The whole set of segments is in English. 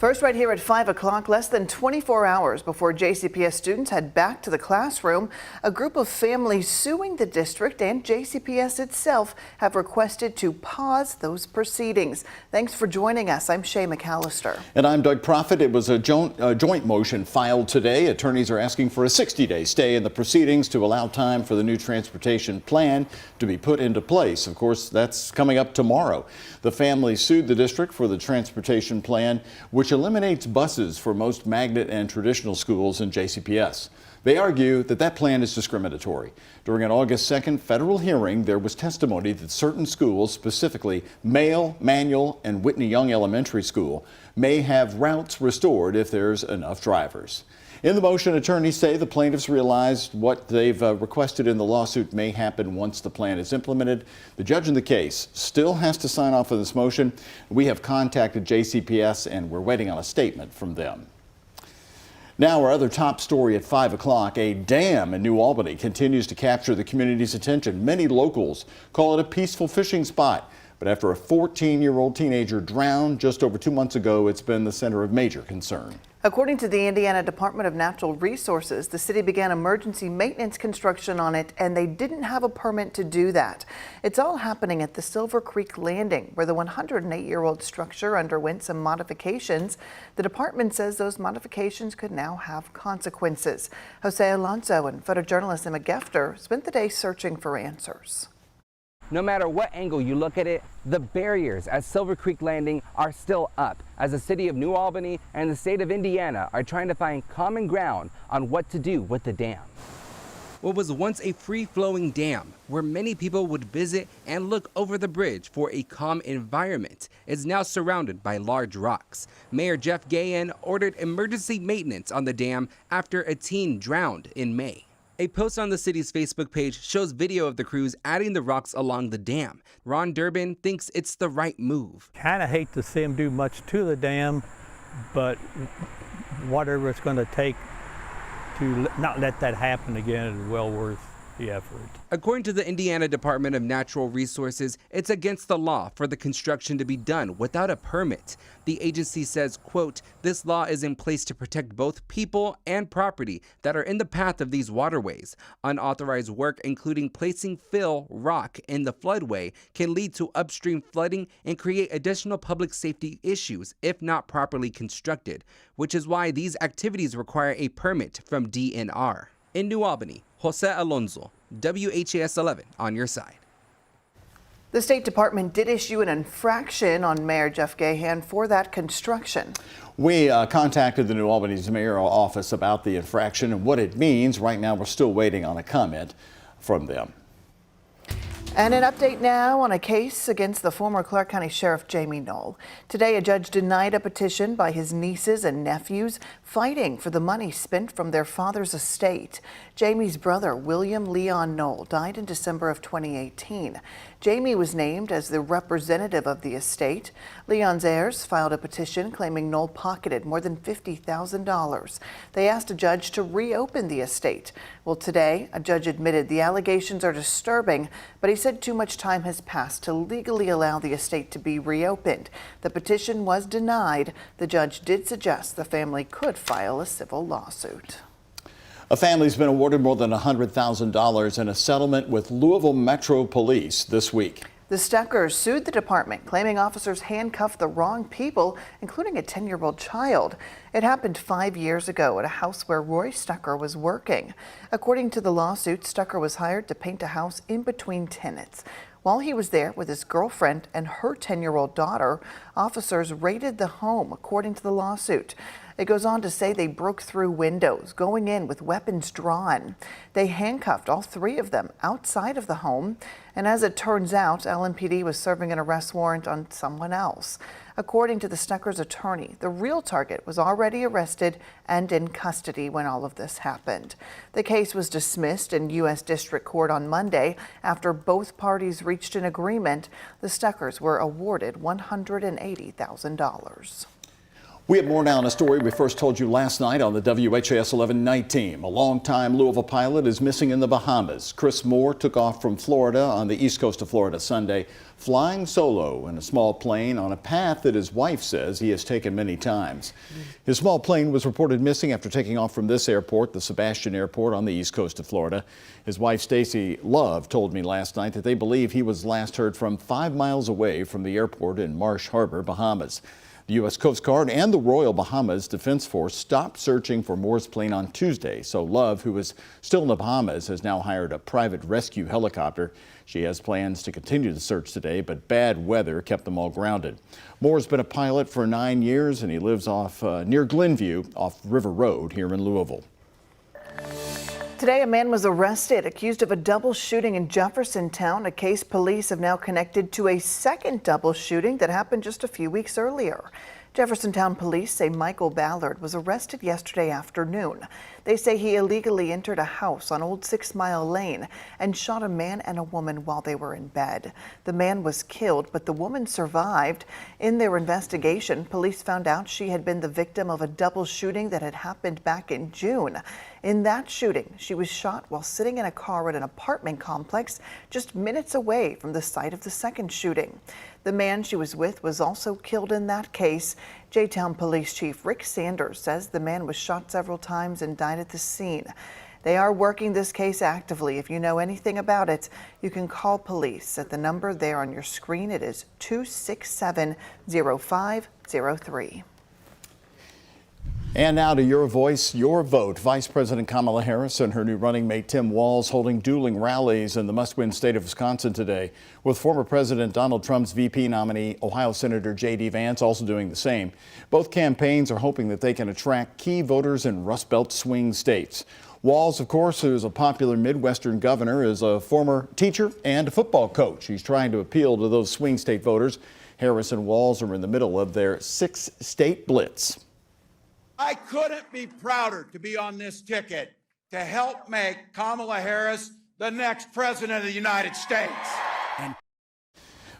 First, right here at 5 o'clock, less than 24 hours before JCPS students head back to the classroom, a group of families suing the district and JCPS itself have requested to pause those proceedings. Thanks for joining us. I'm Shay McAllister. And I'm Doug Proffitt. It was a joint motion filed today. Attorneys are asking for a 60-day stay in the proceedings to allow time for the new transportation plan to be put into place. Of course, that's coming up tomorrow. The families sued the district for the transportation plan, which eliminates buses for most magnet and traditional schools in JCPS. They argue that that plan is discriminatory. During an August 2nd federal hearing, there was testimony that certain schools, specifically Mayle, Manual, and Whitney Young Elementary School, may have routes restored if there's enough drivers. In the motion, attorneys say the plaintiffs realized what they've requested in the lawsuit may happen once the plan is implemented. The judge in the case still has to sign off on this motion. We have contacted JCPS and we're waiting on a statement from them. Now, our other top story at 5 o'clock, a dam in New Albany continues to capture the community's attention. Many locals call it a peaceful fishing spot. But after a 14-year-old teenager drowned just over 2 months ago, it's been the center of major concern. According to the Indiana Department of Natural Resources, the city began emergency maintenance construction on it, and they didn't have a permit to do that. It's all happening at the Silver Creek Landing, where the 108-year-old structure underwent some modifications. The department says those modifications could now have consequences. Jose Alonso and photojournalist Emma Gefter spent the day searching for answers. No matter what angle you look at it, the barriers at Silver Creek Landing are still up as the city of New Albany and the state of Indiana are trying to find common ground on what to do with the dam. What was once a free-flowing dam where many people would visit and look over the bridge for a calm environment is now surrounded by large rocks. Mayor Jeff Gahan ordered emergency maintenance on the dam after a teen drowned in May. A post on the city's Facebook page shows video of the crews adding the rocks along the dam. Ron Durbin thinks it's the right move. Kind of hate to see them do much to the dam, but whatever it's going to take to not let that happen again is well worth the effort. According to the Indiana Department of Natural Resources, it's against the law for the construction to be done without a permit. The agency says, quote, "This law is in place to protect both people and property that are in the path of these waterways. Unauthorized work, including placing fill rock in the floodway, can lead to upstream flooding and create additional public safety issues if not properly constructed, which is why these activities require a permit from DNR." In New Albany, Jose Alonso, WHAS11 on your side. The State Department did issue an infraction on Mayor Jeff Gahan for that construction. We contacted the New Albany's mayoral office about the infraction and what it means. Right now, we're still waiting on a comment from them. And an update now on a case against the former Clark County Sheriff Jamie Knoll. Today, a judge denied a petition by his nieces and nephews fighting for the money spent from their father's estate. Jamie's brother, William Leon Knoll, died in December of 2018. Jamie was named as the representative of the estate. Leon's heirs filed a petition claiming Knoll pocketed more than $50,000. They asked a judge to reopen the estate. Well, today, a judge admitted the allegations are disturbing, but he said too much time has passed to legally allow the estate to be reopened. The petition was denied. The judge did suggest the family could file a civil lawsuit. A family's been awarded more than $100,000 in a settlement with Louisville Metro Police this week. The Stuckers sued the department, claiming officers handcuffed the wrong people, including a 10-year-old child. It happened 5 years ago at a house where Roy Stucker was working. According to the lawsuit, Stucker was hired to paint a house in between tenants. While he was there with his girlfriend and her 10-year-old daughter, officers raided the home, according to the lawsuit. It goes on to say they broke through windows, going in with weapons drawn. They handcuffed all three of them outside of the home. And as it turns out, LMPD was serving an arrest warrant on someone else. According to the Stuckers' attorney, the real target was already arrested and in custody when all of this happened. The case was dismissed in U.S. District Court on Monday after both parties reached an agreement. The Stuckers were awarded $180,000. We have more now on a story we first told you last night on the WHAS11 night team. A longtime Louisville pilot is missing in the Bahamas. Chris Moore took off from Florida on the east coast of Florida Sunday, flying solo in a small plane on a path that his wife says he has taken many times. His small plane was reported missing after taking off from this airport, the Sebastian Airport on the east coast of Florida. His wife, Stacy Love, told me last night that they believe he was last heard from 5 miles away from the airport in Marsh Harbor, Bahamas. The U.S. Coast Guard and the Royal Bahamas Defense Force stopped searching for Moore's plane on Tuesday, so Love, who is still in the Bahamas, has now hired a private rescue helicopter. She has plans to continue the search today, but bad weather kept them all grounded. Moore's been a pilot for 9 years, and he lives off near Glenview off River Road here in Louisville. Today, a man was arrested, accused of a double shooting in Jeffersontown, a case police have now connected to a second double shooting that happened just a few weeks earlier. Jeffersontown police say Michael Ballard was arrested yesterday afternoon. They say he illegally entered a house on Old 6 Mile Lane and shot a man and a woman while they were in bed. The man was killed, but the woman survived. In their investigation, police found out she had been the victim of a double shooting that had happened back in June. In that shooting, she was shot while sitting in a car at an apartment complex just minutes away from the site of the second shooting. The man she was with was also killed in that case. J-Town Police Chief Rick Sanders says the man was shot several times and died at the scene. They are working this case actively. If you know anything about it, you can call police at the number there on your screen. It is 267-0503. And now to your voice, your vote. Vice President Kamala Harris and her new running mate Tim Walz holding dueling rallies in the must-win state of Wisconsin today, with former President Donald Trump's VP nominee, Ohio Senator J.D. Vance, also doing the same. Both campaigns are hoping that they can attract key voters in Rust Belt swing states. Walz, of course, who is a popular Midwestern governor, is a former teacher and a football coach. He's trying to appeal to those swing state voters. Harris and Walz are in the middle of their 6-state blitz. I couldn't be prouder to be on this ticket to help make Kamala Harris the next president of the United States.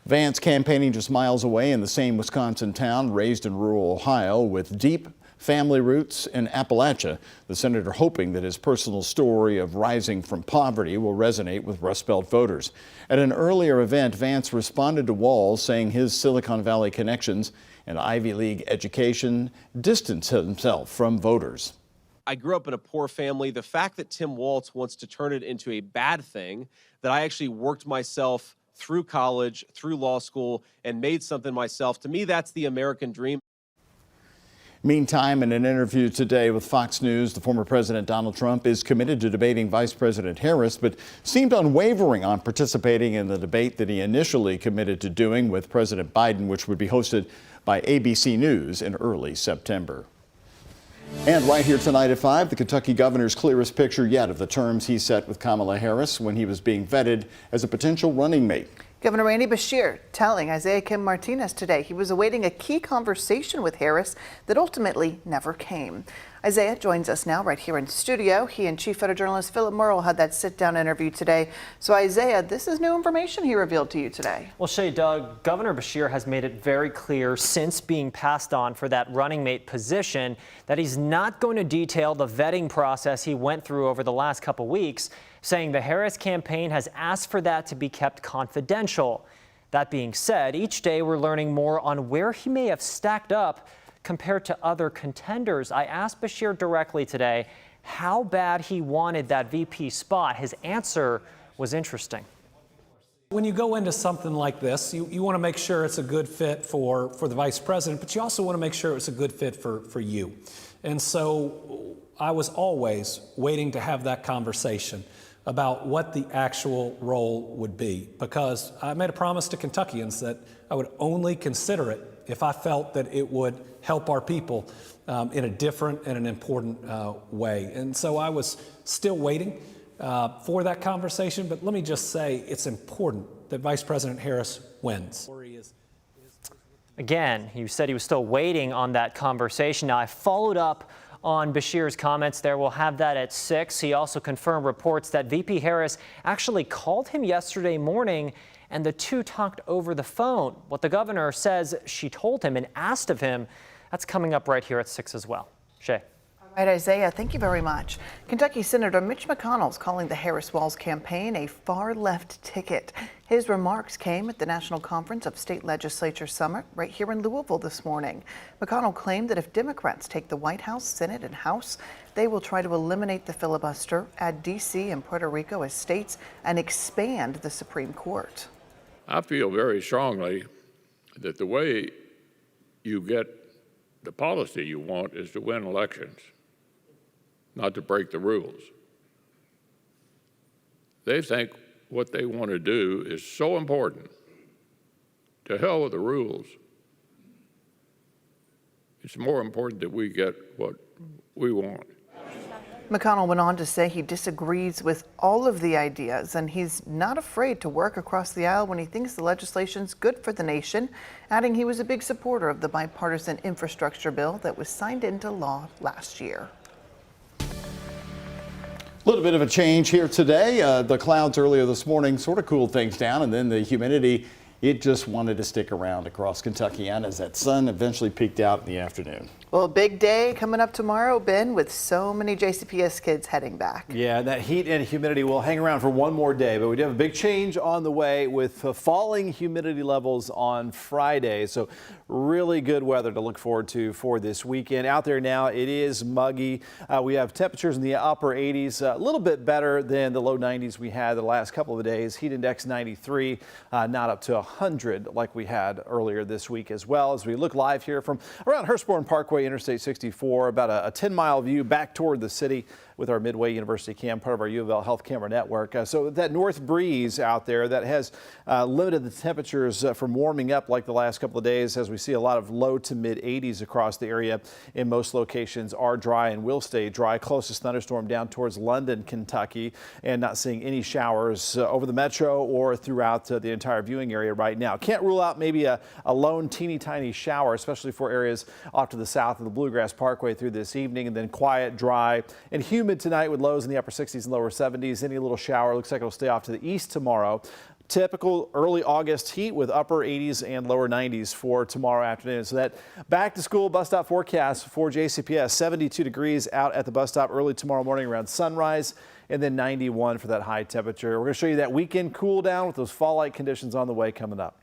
Vance campaigning just miles away in the same Wisconsin town, raised in rural Ohio with deep family roots in Appalachia. The senator hoping that his personal story of rising from poverty will resonate with Rust Belt voters. At an earlier event, Vance responded to Walz, saying his Silicon Valley connections and Ivy League education distance himself from voters. I grew up in a poor family. The fact that Tim Walz wants to turn it into a bad thing, that I actually worked myself through college, through law school, and made something myself, to me, that's the American dream. Meantime, in an interview today with Fox News, the former President Donald Trump is committed to debating Vice President Harris, but seemed unwavering on participating in the debate that he initially committed to doing with President Biden, which would be hosted by ABC News in early September. And right here tonight at 5, the Kentucky governor's clearest picture yet of the terms he set with Kamala Harris when he was being vetted as a potential running mate. Governor Randy Beshear telling Isaiah Kim Martinez today he was awaiting a key conversation with Harris that ultimately never came. Isaiah joins us now right here in studio. He and Chief Photojournalist Philip Murrell had that sit-down interview today. So Isaiah, this is new information he revealed to you today. Well, Shay, Doug, Governor Beshear has made it very clear since being passed on for that running mate position that he's not going to detail the vetting process he went through over the last couple weeks, saying the Harris campaign has asked for that to be kept confidential. That being said, each day we're learning more on where he may have stacked up compared to other contenders. I asked Beshear directly today how bad he wanted that VP spot. His answer was interesting. When you go into something like this, you want to make sure it's a good fit for the vice president, but you also want to make sure it's a good fit for you. And so I was always waiting to have that conversation about what the actual role would be, because I made a promise to Kentuckians that I would only consider it if I felt that it would help our people in a different and an important way. And so I was still waiting for that conversation, but let me just say it's important that Vice President Harris wins. Again, he said he was still waiting on that conversation. Now, I followed up on Beshear's comments there. We'll have that at 6. He also confirmed reports that VP Harris actually called him yesterday morning and the two talked over the phone. What the governor says she told him and asked of him That's coming up right here at 6 as well. Shay. All right, Isaiah, thank you very much. Kentucky Senator Mitch McConnell is calling the Harris-Walz campaign a far-left ticket. His remarks came at the National Conference of State Legislature Summit right here in Louisville this morning. McConnell claimed that if Democrats take the White House, Senate, and House, they will try to eliminate the filibuster, add D.C. and Puerto Rico as states, and expand the Supreme Court. I feel very strongly that the way you get the policy you want is to win elections, not to break the rules. They think what they want to do is so important. To hell with the rules. It's more important that we get what we want. McConnell went on to say he disagrees with all of the ideas, and he's not afraid to work across the aisle when he thinks the legislation's good for the nation, adding he was a big supporter of the bipartisan infrastructure bill that was signed into law last year. A little bit of a change here today. The clouds earlier this morning sort of cooled things down, and then the humidity, it just wanted to stick around across Kentucky and as that sun eventually peaked out in the afternoon. Well, a big day coming up tomorrow, Ben, with so many JCPS kids heading back. Yeah, that heat and humidity will hang around for one more day, but we do have a big change on the way with falling humidity levels on Friday. So really good weather to look forward to for this weekend. Out there now, it is muggy. We have temperatures in the upper 80s, a little bit better than the low 90s we had the last couple of days. Heat index 93, not up to 100 like we had earlier this week as well. As we look live here from around Hurstbourne Parkway, Interstate 64, about a 10-mile view back toward the city with our Midway University cam, part of our U of L health camera network. So that north breeze out there that has limited the temperatures from warming up like the last couple of days, as we see a lot of low to mid 80s across the area. In most locations are dry and will stay dry. Closest thunderstorm down towards London, Kentucky, and not seeing any showers over the metro or throughout the entire viewing area right now. Can't rule out maybe a lone teeny tiny shower, especially for areas off to the south of the Bluegrass Parkway through this evening, and then quiet, dry, and humid tonight with lows in the upper 60s and lower 70s. Any little shower looks like it'll stay off to the east tomorrow. Typical early August heat with upper 80s and lower 90s for tomorrow afternoon. So that back to school bus stop forecast for JCPS, 72 degrees out at the bus stop early tomorrow morning around sunrise, and then 91 for that high temperature. We're going to show you that weekend cool down with those fall-like conditions on the way coming up.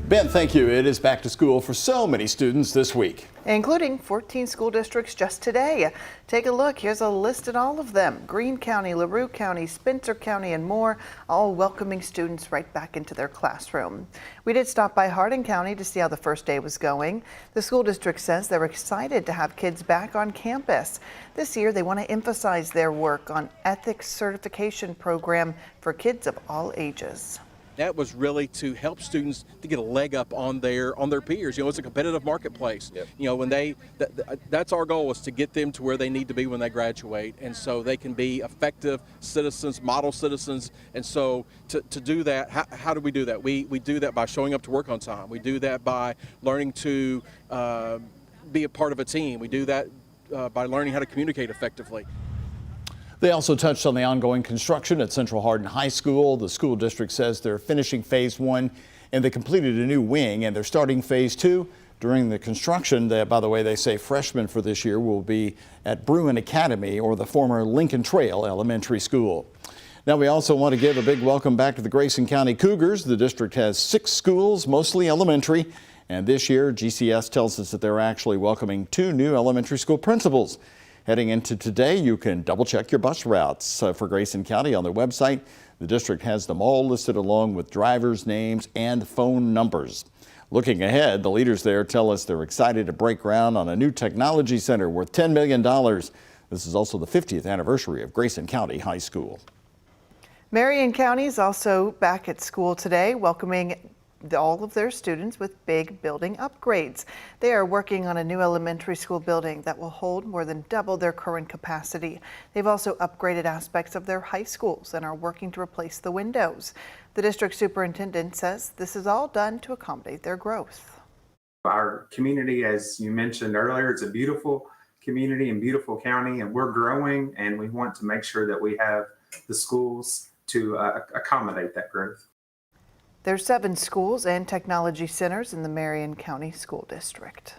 Ben, thank you. It is back to school for so many students this week, including 14 school districts just today. Take a look. Here's a list of all of them. Greene County, LaRue County, Spencer County, and more, all welcoming students right back into their classroom. We did stop by Hardin County to see how the first day was going. The school district says they're excited to have kids back on campus. This year, they want to emphasize their work on ethics certification program for kids of all ages. That was really to help students to get a leg up on their peers. You know, it's a competitive marketplace. Yep. You know, when that's our goal, is to get them to where they need to be when they graduate, and so they can be effective citizens, model citizens. And so to do that, how do we do that? We do that by showing up to work on time. We do that by learning to be a part of a team. We do that by learning how to communicate effectively. They also touched on the ongoing construction at Central Hardin High School. The school district says they're finishing phase 1 and they completed a new wing, and they're starting phase 2. During the construction, by the way, they say freshmen for this year will be at Bruin Academy, or the former Lincoln Trail Elementary School. Now, we also want to give a big welcome back to the Grayson County Cougars. The district has 6 schools, mostly elementary, and this year GCS tells us that they're actually welcoming 2 new elementary school principals. Heading into today, you can double check your bus routes for Grayson County on their website. The district has them all listed along with drivers' names and phone numbers. Looking ahead, the leaders there tell us they're excited to break ground on a new technology center worth $10 million. This is also the 50th anniversary of Grayson County High School. Marion County is also back at school today, welcoming all of their students with big building upgrades. They are working on a new elementary school building that will hold more than double their current capacity. They've also upgraded aspects of their high schools and are working to replace the windows. The district superintendent says this is all done to accommodate their growth. Our community, as you mentioned earlier, it's a beautiful community and beautiful county, and we're growing, and we want to make sure that we have the schools to accommodate that growth. There's 7 schools and technology centers in the Marion County School District.